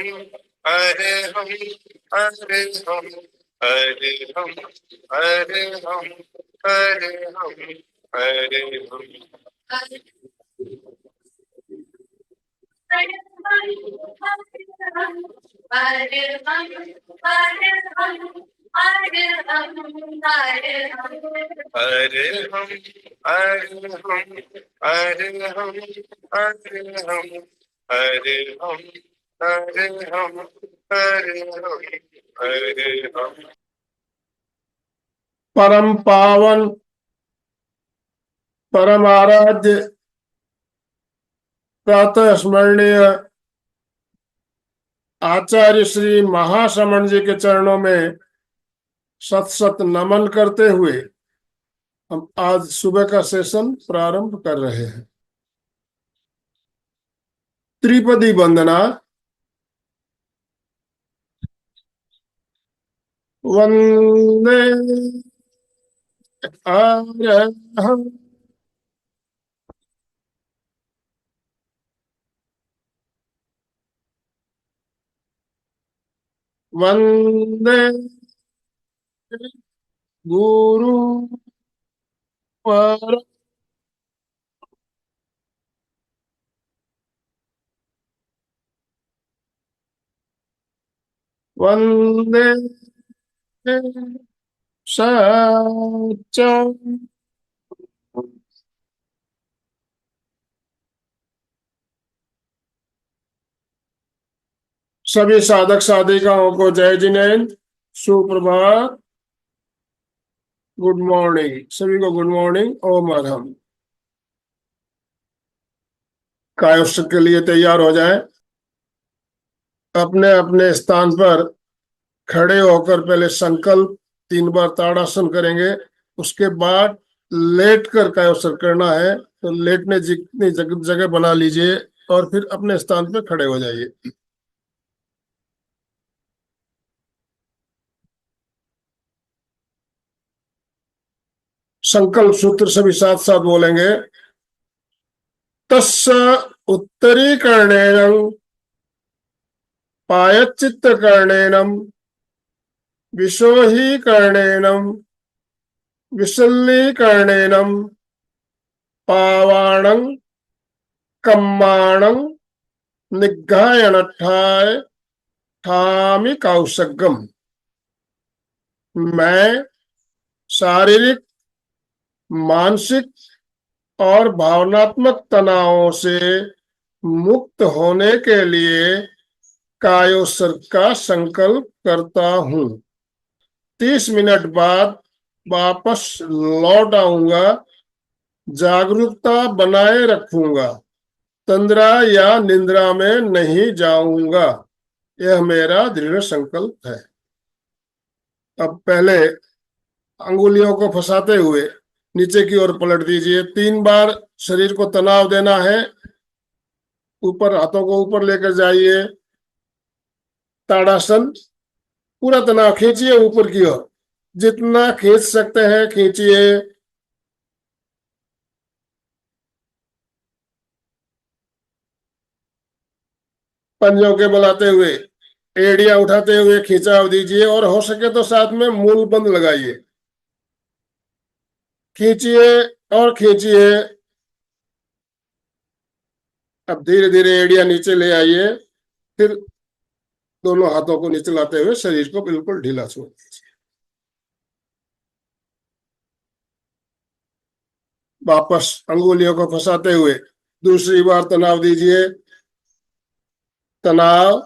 हरे हम, हरे हम, हरे हम, हरे हम, हरे हम, हरे हम। हरे हम, हरे हम, हरे हम, हरे हम, हरे हम, हरे हम, हरे हम, हरे हम। परम पावन परम आराध्य प्रातः स्मरणीय आचार्य श्री महाश्रमण जी के चरणों में सत सत नमन करते हुए हम आज सुबह का सेशन प्रारंभ कर रहे हैं। त्रिपदी वंदना। वंदे अरहं वंदे गुरु पर वंदे सच्चा। सभी साधक साधिकाओं को जय जिनेन्द्र, सुप्रभात, गुड मॉर्निंग। सभी को गुड मॉर्निंग। ओम अरहम। कायोष्ट के लिए तैयार हो जाएं। अपने अपने स्थान पर खड़े होकर पहले संकल्प 3 बार ताड़ासन करेंगे। उसके बाद लेट कर कायोत्सर्ग करना है, तो लेटने जितनी जगह बना लीजिए और फिर अपने स्थान पर खड़े हो जाइए। संकल्प सूत्र सभी साथ साथ बोलेंगे। तस्य उत्तरीकरणेन पायच्चित्त करणेन विशोहीकरणेन विशल्लीकरणेन पावाणं कम्माणं निघायनठाय ठामि कौशगम। मैं शारीरिक, मानसिक और भावनात्मक तनावों से मुक्त होने के लिए कायोत्सर्ग का संकल्प करता हूं। 30 मिनट बाद वापस लौट आऊंगा। जागरूकता बनाए रखूंगा। तंद्रा या निंद्रा में नहीं जाऊंगा। यह मेरा दृढ़ संकल्प है। अब पहले अंगुलियों को फंसाते हुए नीचे की ओर पलट दीजिए। 3 बार शरीर को तनाव देना है। ऊपर, हाथों को ऊपर लेकर जाइए। ताड़ासन। पूरा तनाव खींचिए ऊपर की ओर, जितना खींच सकते हैं खींचिए। पंजों के बलाते हुए, एड़ियां उठाते हुए खिंचाव दीजिए और हो सके तो साथ में मूल बंद लगाइए। खींचिए और खींचिए। अब धीरे धीरे एड़ियां नीचे ले आइए। फिर दोनों हाथों को नीचे लाते हुए शरीर को बिल्कुल ढीला छोड़ दीजिए। वापस अंगुलियों को फंसाते हुए दूसरी बार तनाव दीजिए। तनाव,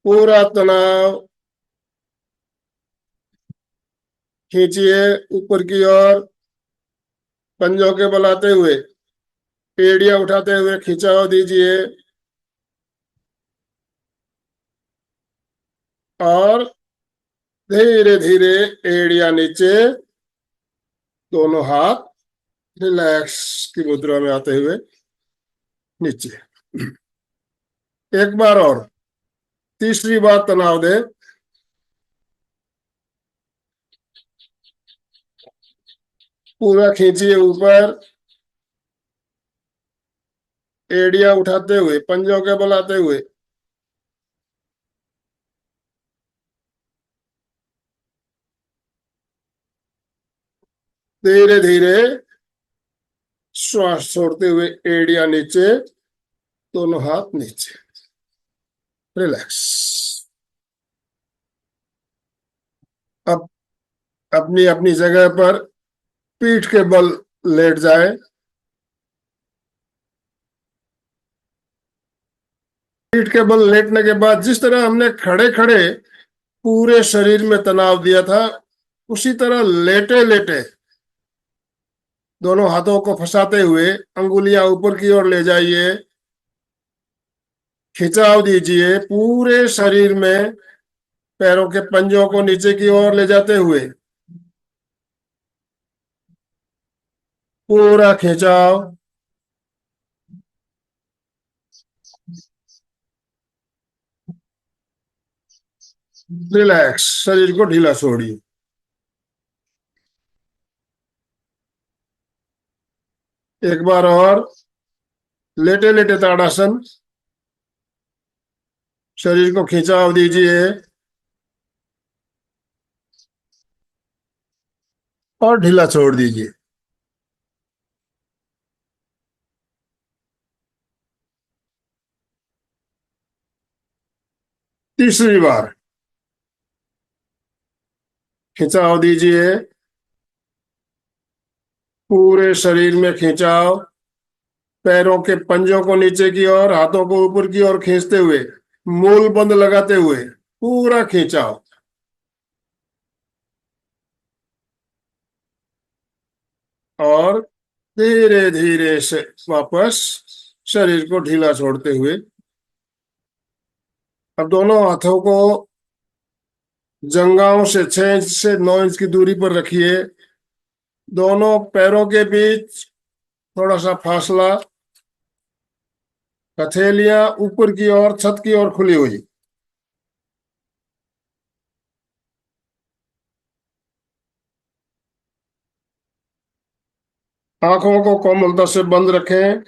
पूरा तनाव खींचिए ऊपर की ओर। पंजों के बलाते हुए, एड़ियां उठाते हुए खिंचाव दीजिए और धीरे धीरे एड़ियां नीचे, दोनों हाथ रिलैक्स की मुद्रा में आते हुए नीचे। एक बार और, तीसरी बार तनाव दे। पूरा खींचिए ऊपर। एड़ियां उठाते हुए, पंजों के बलाते हुए धीरे धीरे श्वास छोड़ते हुए एड़ियां नीचे, दोनों हाथ नीचे, रिलैक्स। अब अपनी अपनी जगह पर पीठ के बल लेट जाए। पीठ के बल लेटने के बाद जिस तरह हमने खड़े खड़े पूरे शरीर में तनाव दिया था, उसी तरह लेटे लेटे दोनों हाथों को फंसाते हुए अंगुलियां ऊपर की ओर ले जाइए, खिंचाव दीजिए पूरे शरीर में, पैरों के पंजों को नीचे की ओर ले जाते हुए पूरा खिंचाव। रिलैक्स, शरीर को ढीला छोड़िए। एक बार और, लेटे लेटे ताड़ासन, शरीर को खिंचाव दीजिए और ढीला छोड़ दीजिए। तीसरी बार खिंचाव दीजिए, पूरे शरीर में खिंचाव, पैरों के पंजों को नीचे की ओर, हाथों को ऊपर की ओर खींचते हुए, मूल बंद लगाते हुए पूरा खिंचाव। और धीरे धीरे से वापस शरीर को ढीला छोड़ते हुए अब दोनों हाथों को जंघाओं से 6 से 9 इंच की दूरी पर रखिए। दोनों पैरों के बीच थोड़ा सा फासला, हथेलियां ऊपर की ओर, छत की ओर खुली हुई। आंखों को कोमलता से बंद रखें।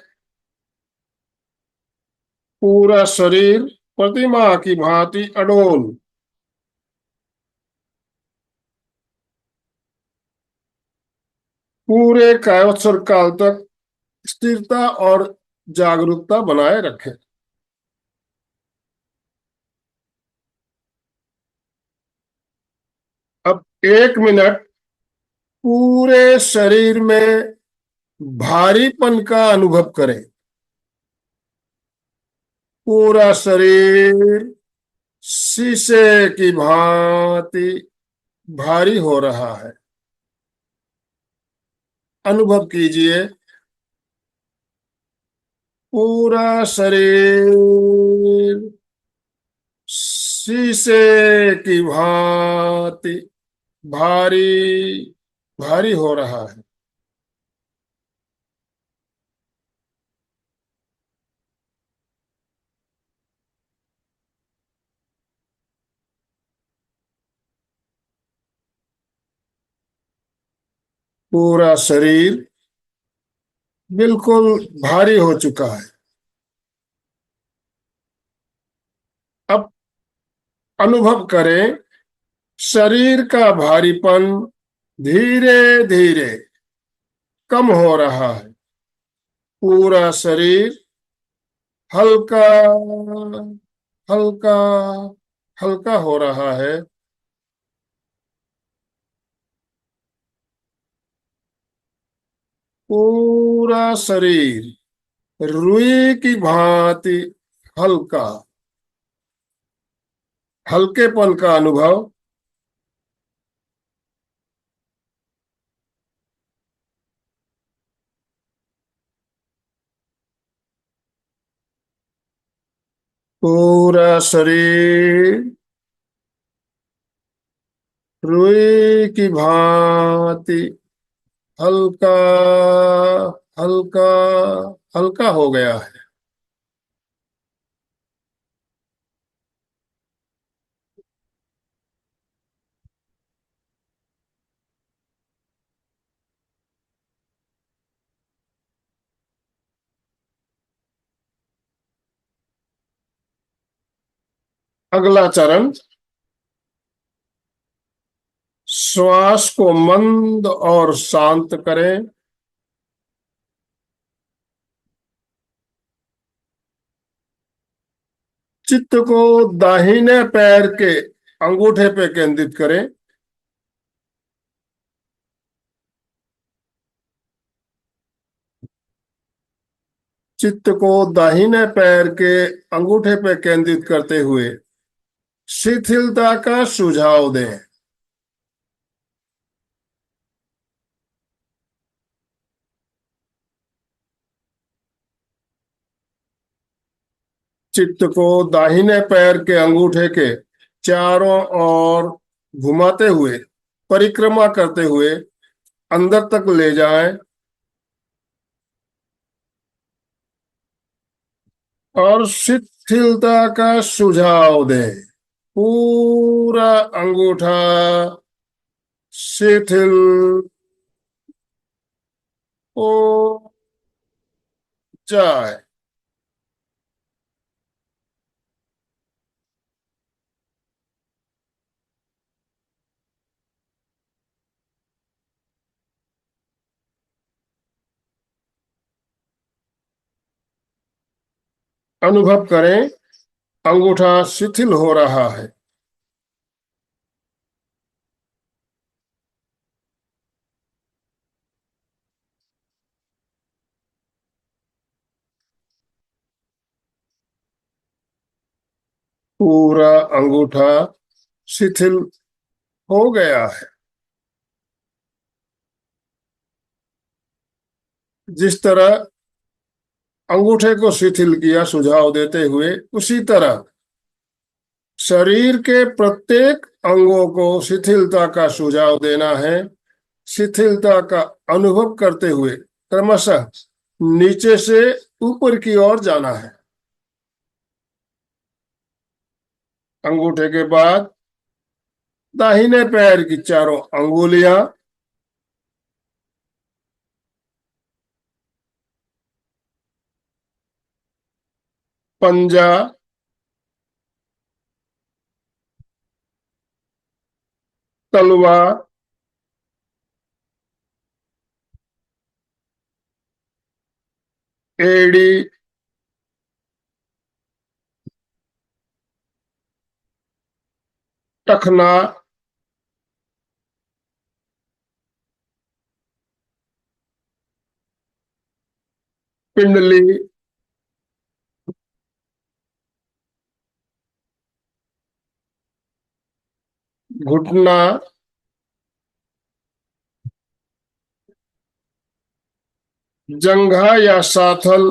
पूरा शरीर प्रतिमा की भांति अडोल। पूरे कायोत्सर्ग काल तक स्थिरता और जागरूकता बनाए रखें। अब 1 मिनट पूरे शरीर में भारीपन का अनुभव करें। पूरा शरीर शीशे की भांति भारी हो रहा है, अनुभव कीजिए। पूरा शरीर शीशे की भांति भारी भारी हो रहा है। पूरा शरीर बिल्कुल भारी हो चुका है। अब अनुभव करें, शरीर का भारीपन धीरे धीरे कम हो रहा है। पूरा शरीर हल्का हल्का हल्का हो रहा है। पूरा शरीर रुई की भांति हल्का, हल्केपन का अनुभव। पूरा शरीर रुई की भांति हल्का हल्का हल्का हो गया है। अगला चरण, श्वास को मंद और शांत करें। चित्त को दाहिने पैर के अंगूठे पे केंद्रित करें। चित्त को दाहिने पैर के अंगूठे पे केंद्रित करते हुए शिथिलता का सुझाव दें। चित्त को दाहिने पैर के अंगूठे के चारों ओर घुमाते हुए, परिक्रमा करते हुए अंदर तक ले जाएं और शिथिलता का सुझाव दें। पूरा अंगूठा शिथिल हो जाए। अनुभव करें, अंगूठा शिथिल हो रहा है। पूरा अंगूठा शिथिल हो गया है। जिस तरह अंगूठे को शिथिल किया सुझाव देते हुए, उसी तरह शरीर के प्रत्येक अंगों को शिथिलता का सुझाव देना है। शिथिलता का अनुभव करते हुए क्रमशः नीचे से ऊपर की ओर जाना है। अंगूठे के बाद दाहिने पैर की चारों अंगुलियां, पंजा, तलवार, एड़ी, टखना, पिंडली, घुटना, जंघा या साथल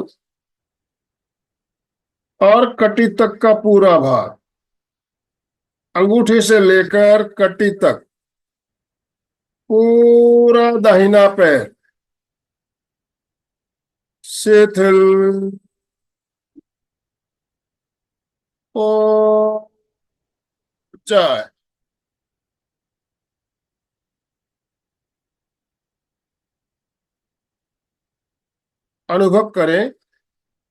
और कटी तक का पूरा भाग, अंगूठे से लेकर कटी तक पूरा दाहिना पैर शिथिल हो जाए। अनुभव करें,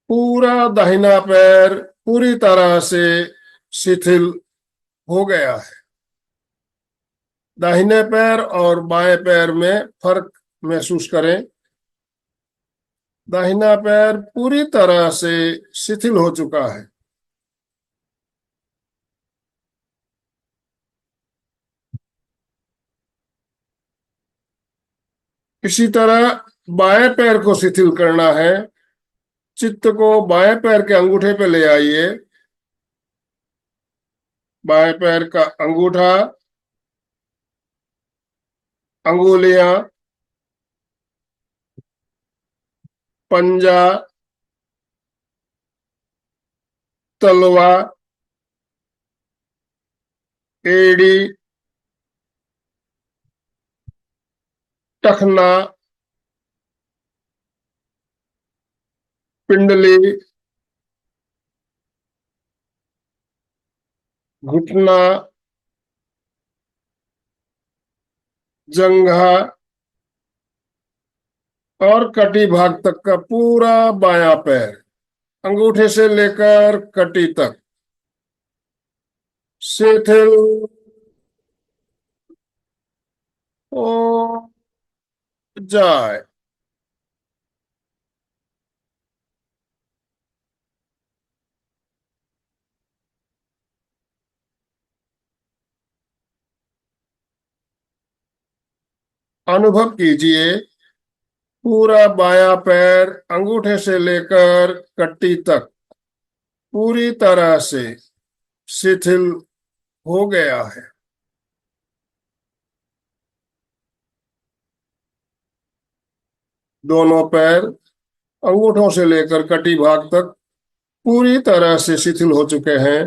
पूरा दाहिना पैर पूरी तरह से शिथिल हो गया है। दाहिने पैर और बाएं पैर में फर्क महसूस करें। दाहिना पैर पूरी तरह से शिथिल हो चुका है। इसी तरह बाएं पैर को शिथिल करना है। चित्त को बाएं पैर के अंगूठे पे ले आइए। बाएं पैर का अंगूठा, अंगुलियां, पंजा, तलवा, एड़ी, टखना, पिंडली, घुटना, जंघा और कटी भाग तक का पूरा बायां पैर, अंगूठे से लेकर कटी तक शिथिल हो जाए। अनुभव कीजिए, पूरा बायां पैर अंगूठे से लेकर कट्टी तक पूरी तरह से शिथिल हो गया है। दोनों पैर अंगूठों से लेकर कटी भाग तक पूरी तरह से शिथिल हो चुके हैं।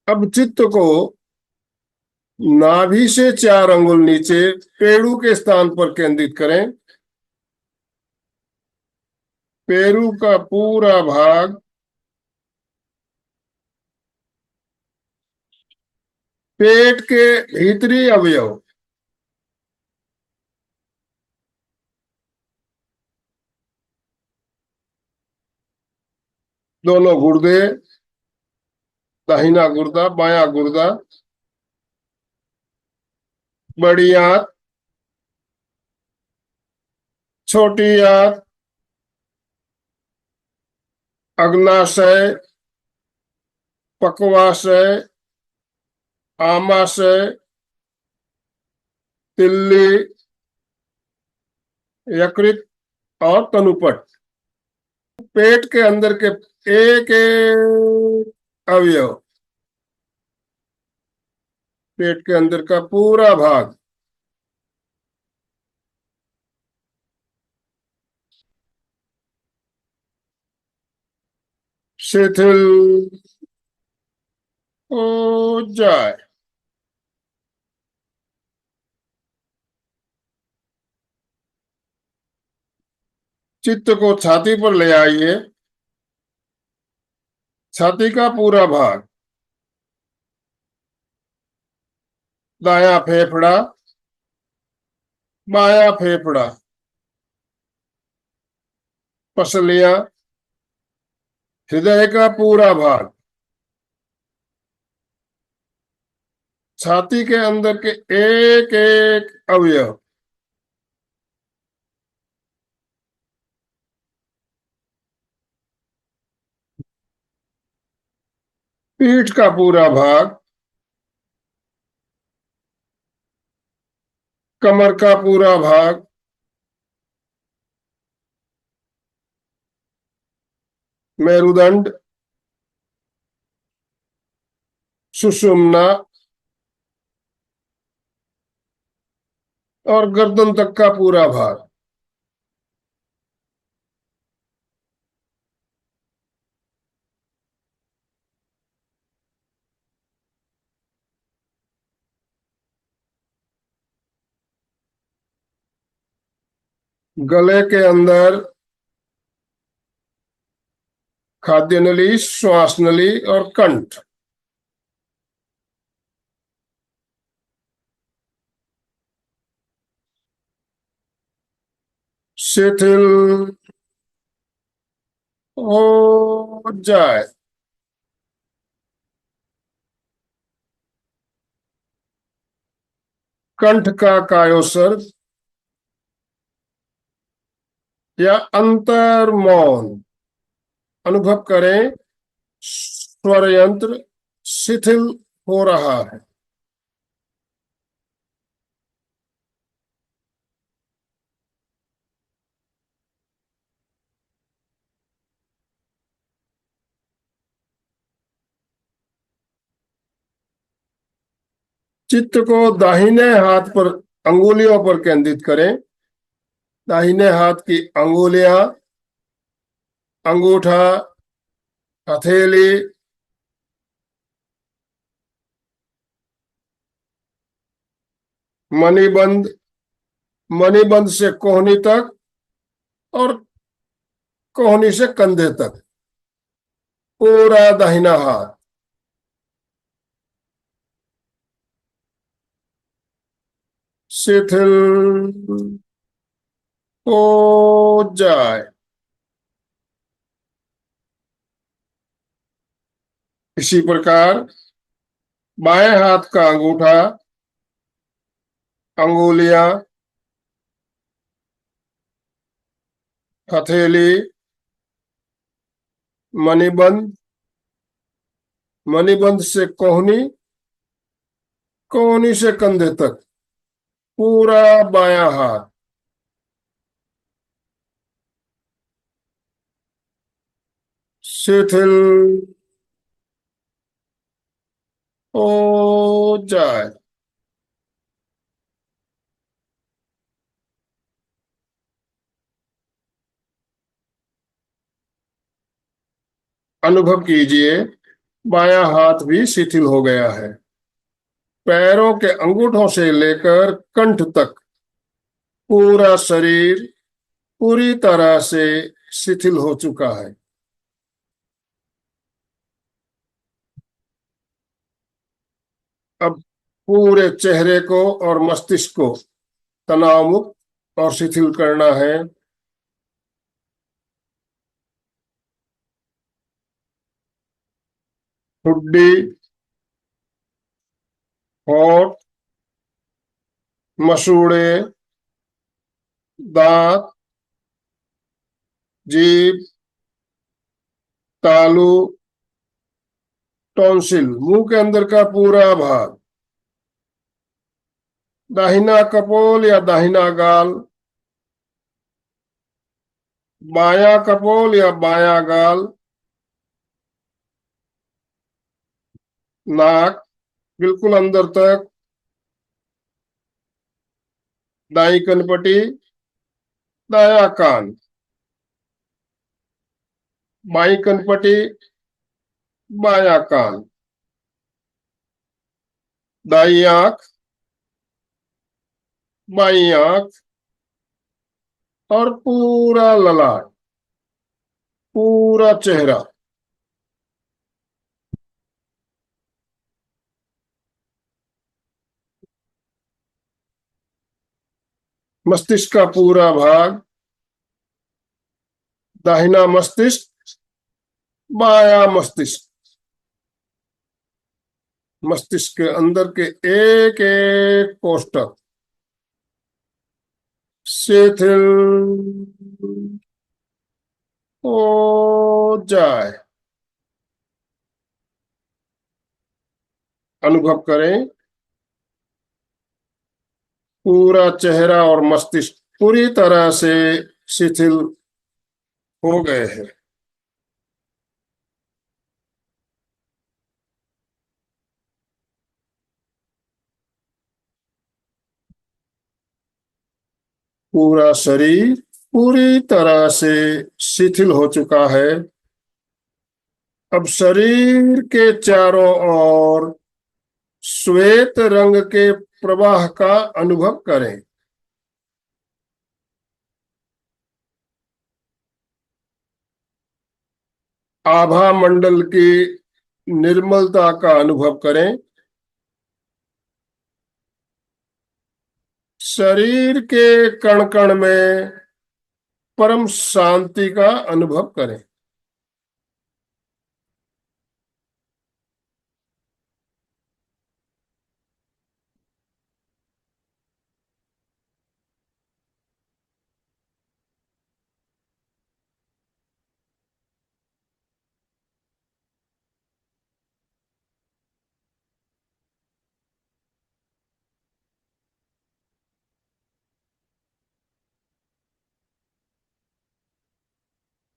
अब चित्त को नाभि से 4 अंगुल नीचे पेड़ू के स्थान पर केंद्रित करें। पेरू का पूरा भाग पेट के भीतरी अवयव दोनों गुर्दे, दाहिना गुर्दा बायां गुर्दा, बड़ी आंत, छोटी आंत, अग्नाशय, पक्वाशय, आमाशय, तिल्ली, यकृत और तनुपट। पेट के अंदर के एक एक अवयव, पेट के अंदर का पूरा भाग शिथिल हो जाए। चित्त को छाती पर ले आइए। छाती का पूरा भाग, दायां फेफड़ा, बायां फेफड़ा, पसलियां, हृदय का पूरा भाग, छाती के अंदर के एक एक अवयव, पीठ का पूरा भाग, कमर का पूरा भाग, मेरुदंड, सुषुम्ना और गर्दन तक का पूरा भाग। गले के अंदर खाद्य नली, श्वास नली और कंठ। शिथिल हो जाए। कंठ का कायोसर्ग या अंतर मौन अनुभव करें। स्वर यंत्र शिथिल हो रहा है। चित्त को दाहिने हाथ पर अंगुलियों पर केंद्रित करें। दाहिने हाथ की अंगुलियां, अंगूठा, हथेली, मणिबंध, मणिबंध से कोहनी तक और कोहनी से कंधे तक पूरा दाहिना हाथ शिथिल हो जाए। इसी प्रकार बाएं हाथ का अंगूठा, अंगुलियां, हथेली, मणिबंध, मणिबंध से कोहनी, कोहनी से कंधे तक पूरा बायां हाथ शिथिल हो जाए। अनुभव कीजिए, बायां हाथ भी शिथिल हो गया है। पैरों के अंगूठों से लेकर कंठ तक पूरा शरीर पूरी तरह से शिथिल हो चुका है। अब पूरे चेहरे को और मस्तिष्क को तनाव मुक्त और शिथिल करना है। ठुड्डी, होंठ, मसूड़े, दांत, जीभ, तालू, टॉन्सिल, मुंह के अंदर का पूरा भाग, दाहिना कपोल या दाहिना गाल, बायां कपोल या बायां गाल, नाक बिल्कुल अंदर तक, दाई कनपटी, दायां कान, बाई कनपटी, बायां कान, दाई आंख, बाई आंख और पूरा ललाट, पूरा चेहरा। मस्तिष्क का पूरा भाग, दाहिना मस्तिष्क, बायां मस्तिष्क, मस्तिष्क के अंदर के एक एक कोष्ठक शिथिल हो जाए। अनुभव करें, पूरा चेहरा और मस्तिष्क पूरी तरह से शिथिल हो गए हैं। पूरा शरीर पूरी तरह से शिथिल हो चुका है। अब शरीर के चारों ओर श्वेत रंग के प्रवाह का अनुभव करें। आभा मंडल की निर्मलता का अनुभव करें। शरीर के कण कण में परम शांति का अनुभव करें।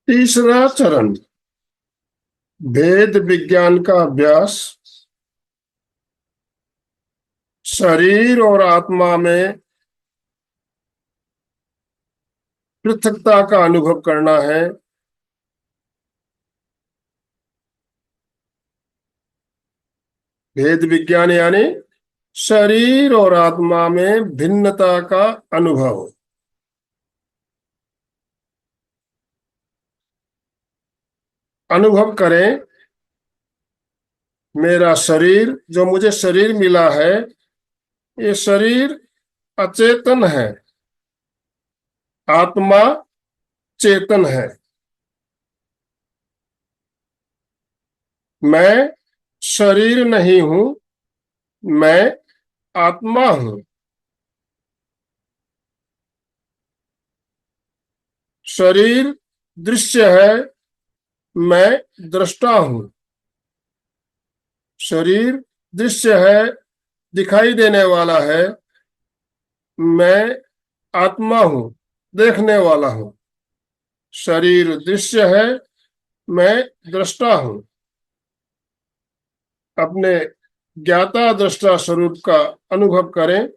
तीसरा चरण, भेद विज्ञान का अभ्यास। शरीर और आत्मा में पृथकता का अनुभव करना है। भेद विज्ञान यानी शरीर और आत्मा में भिन्नता का अनुभव। अनुभव करें, मेरा शरीर, जो मुझे शरीर मिला है, ये शरीर अचेतन है, आत्मा चेतन है। मैं शरीर नहीं हूं, मैं आत्मा हूं। शरीर दृश्य है, मैं दृष्टा हूं। शरीर दृश्य है, दिखाई देने वाला है। मैं आत्मा हूं, देखने वाला हूं। शरीर दृश्य है, मैं दृष्टा हूं। अपने ज्ञाता दृष्टा स्वरूप का अनुभव करें।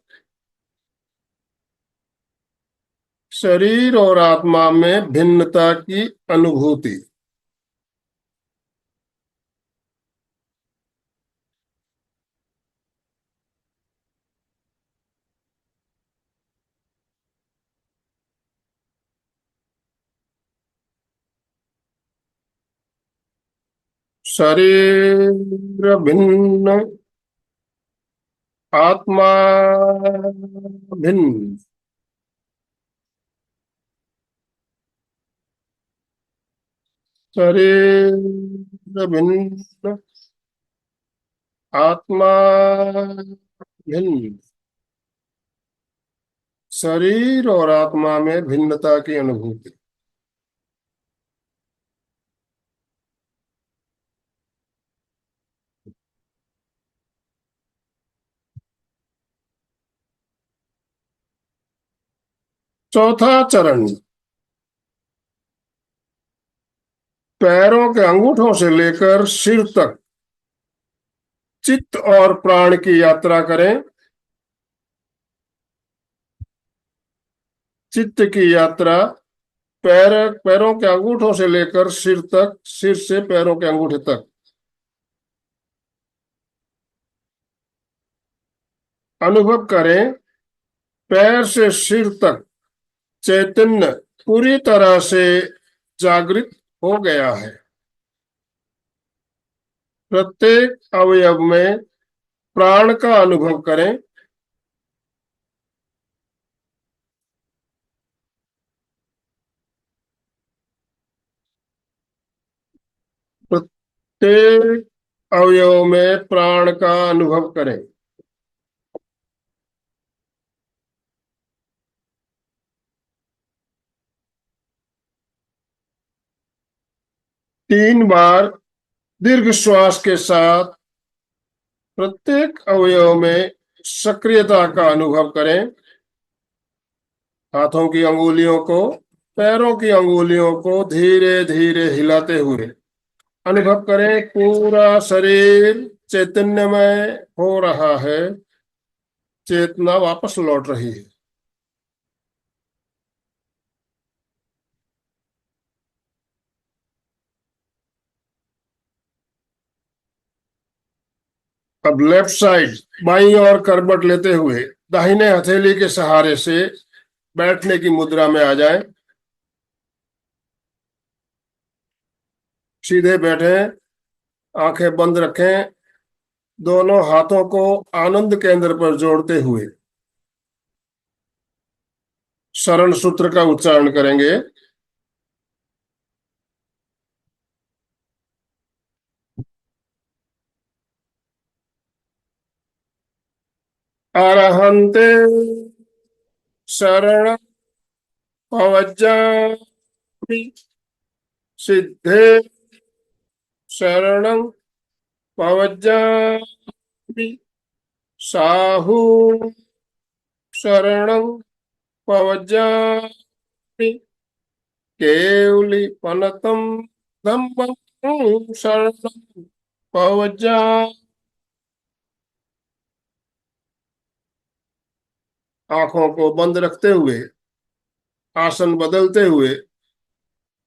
शरीर और आत्मा में भिन्नता की अनुभूति। शरीर भिन्न, आत्मा भिन्न। शरीर भिन्न, आत्मा भिन्न। शरीर और आत्मा में भिन्नता की अनुभूति। चौथा चरण, पैरों के अंगूठों से लेकर सिर तक चित्त और प्राण की यात्रा करें। चित्त की यात्रा पैरों के अंगूठों से लेकर सिर तक, सिर से पैरों के अंगूठे तक। अनुभव करें, पैर से सिर तक चैतन्य पूरी तरह से जागृत हो गया है। प्रत्येक अवयव में प्राण का अनुभव करें। प्रत्येक अवयव में प्राण का अनुभव करें। 3 बार दीर्घ श्वास के साथ प्रत्येक अवयव में सक्रियता का अनुभव करें। हाथों की अंगुलियों को, पैरों की अंगुलियों को धीरे धीरे हिलाते हुए अनुभव करें। पूरा शरीर चैतन्यमय हो रहा है, चेतना वापस लौट रही है। अब लेफ्ट साइड बाईं ओर करवट लेते हुए दाहिने हथेली के सहारे से बैठने की मुद्रा में आ जाएं। सीधे बैठे, आंखें बंद रखें। दोनों हाथों को आनंद केंद्र पर जोड़ते हुए शरण सूत्र का उच्चारण करेंगे। अरहन्ते शरण पवज्जामि, सिद्धे शरणं पवज्जामि, साहू शरणं पवज्जामि, केवलीपनतं धम्मं शरणं पवज्जामि। आंखों को बंद रखते हुए, आसन बदलते हुए,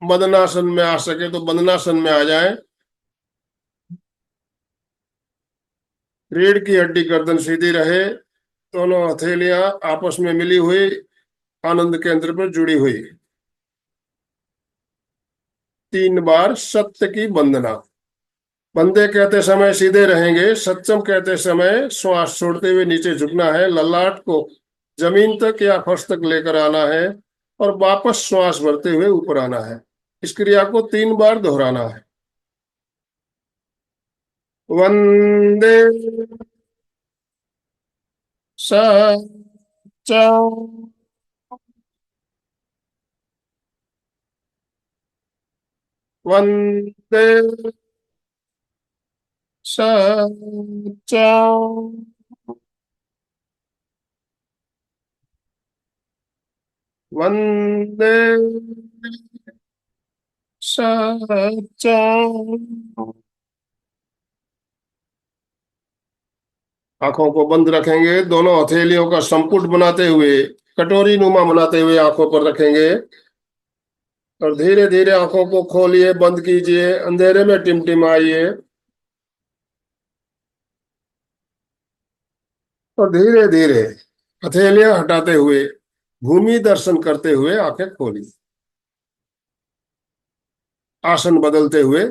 बदनासन में आ सके तो बदनासन में आ जाए। रीढ़ की हड्डी गर्दन सीधी रहे, दोनों हथेलियां आपस में मिली हुई आनंद केंद्र पर जुड़ी हुई। 3 बार सत्य की वंदना। वंदे कहते समय सीधे रहेंगे। सत्यम कहते समय श्वास छोड़ते हुए नीचे झुकना है। ललाट को जमीन तक या फर्श तक लेकर आना है और वापस श्वास भरते हुए ऊपर आना है। इस क्रिया को 3 बार दोहराना है। वंदे सच्चं वंदे सच्चं वंदे सच्चं। आंखों को बंद रखेंगे, दोनों हथेलियों का संपुट बनाते हुए, कटोरी नुमा बनाते हुए आंखों पर रखेंगे और धीरे धीरे आंखों को खोलिए, बंद कीजिए, अंधेरे में टिमटिमाइए और धीरे धीरे हथेलियां हटाते हुए, भूमि दर्शन करते हुए आंखें खोलिए। आसन बदलते हुए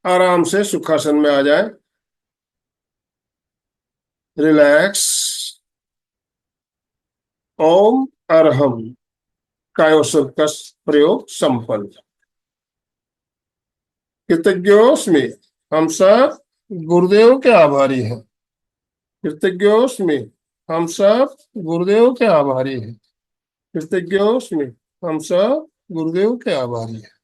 आराम से सुखासन में आ जाए। रिलैक्स। ओम अरहम। कायोसब का प्रयोग संपन्न। कृतज्ञोस्मि। हम सब गुरुदेव के आभारी हैं। कृतज्ञोस्मि। हम सब गुरुदेव के आभारी हैं। कृतज्ञोस्मि। हम सब गुरुदेव के आभारी हैं।